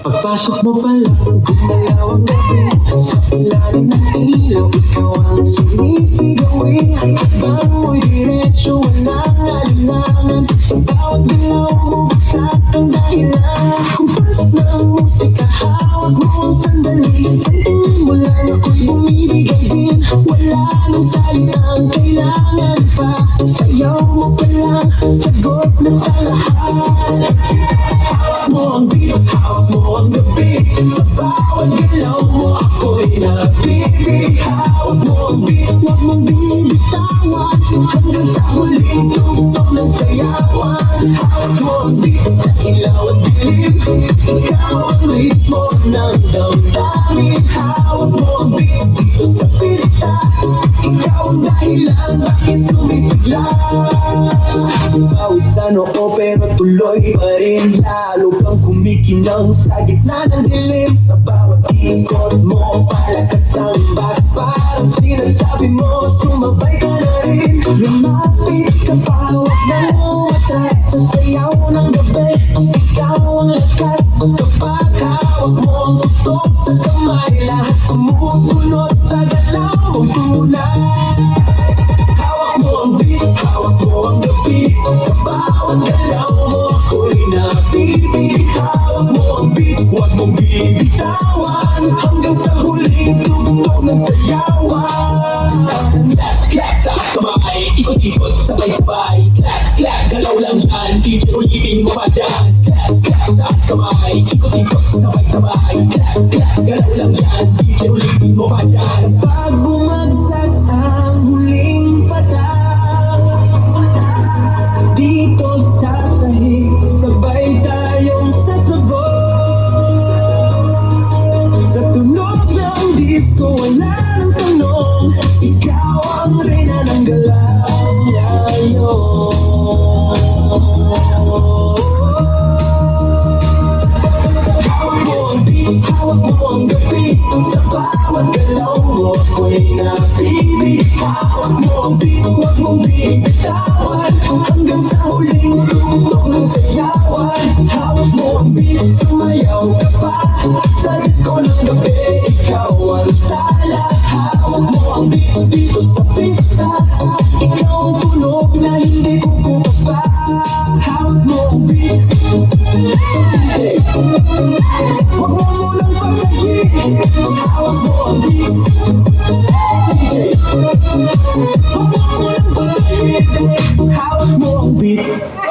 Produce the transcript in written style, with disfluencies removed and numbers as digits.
Pagpasok mo palang gumalaw ang gabi, sa ilalim ng ilaw ikaw ang sinisigawin. Habang mo'y diretso walang alinlangan, sa bawat galaw mo bagsak ang dahilan. Kumpas ng musika, hawak mo ang sandali, sa tingin mo lang ako'y bumibigay din. Wala nang salitang kailangan pa, sayaw mo palang sagot na sa lahat. Hawak mo ang beat, hawak mo ang gabi, sa bawat galaw mo ako'y nabibig. Hawak mo ang beat, huwag mong bibitawan, hanggang sa huling tugtog ng sayawan. Hawak mo ang beat, sa ilaw at dilim, ikaw ang ritmo ng damdamin. Hawak mo ang beat, dito sa pista, ikaw ang dahilan bakit sumisigla. Pawisan ako pero tuloy pa rin, lalo kang kumikinang sa gitna ng dilim. Sa bawat ikot mo, palakas ang bass, parang sinasabi mo, sumabay ka na rin. Lumapit ka pa, huwag nang umatras, sa sayaw ng gabi, ikaw ang lakas. Kapag hawak mo ang tutok sa kamay, lahat sumusunod sa galaw mong tunay. Hawak mo ang beat, hawak mo ang gabi, sa bawat galaw mo ako'y nabibig. Hawak mo ang beat, huwag mong bibitawan, hanggang sa huling tugtog ng sayawan. Clap, clap, taas kamay, ikot-ikot, sabay-sabay. Clap, clap, galaw lang yan, DJ ulitin mo pa dyan. Clap, clap, taas kamay, ikot-ikot, sabay-sabay. Clap, clap, galaw lang yan, DJ ulitin mo pa dyan. Pag bumagsak ang huling patak, dito sa sahig, sabay tayong sasabog. Sa tunog ng disco, wala nang tanong, ikaw ang reyna ng galaw ngayon. Hawak mo ang beat, hawak mo ang gabi, sa bawat galaw mo ako'y nabibig. Hawak mo ang beat, huwag mong bibitawan, hanggang sa huling tugtog ng sayawan. Hawak mo ang beat, sumayaw ka pa, sa disco ng gabi, ikaw ang tala. Hawak mo ang beat, dito sa pista, ikaw ang tunog na hindi kukupas pa. Hawak mo ang beat, DJ, huwag mo munang patayin. Hawak mo ang beat, DJ, huwag mo munang patayin. Hawak mo ang beat.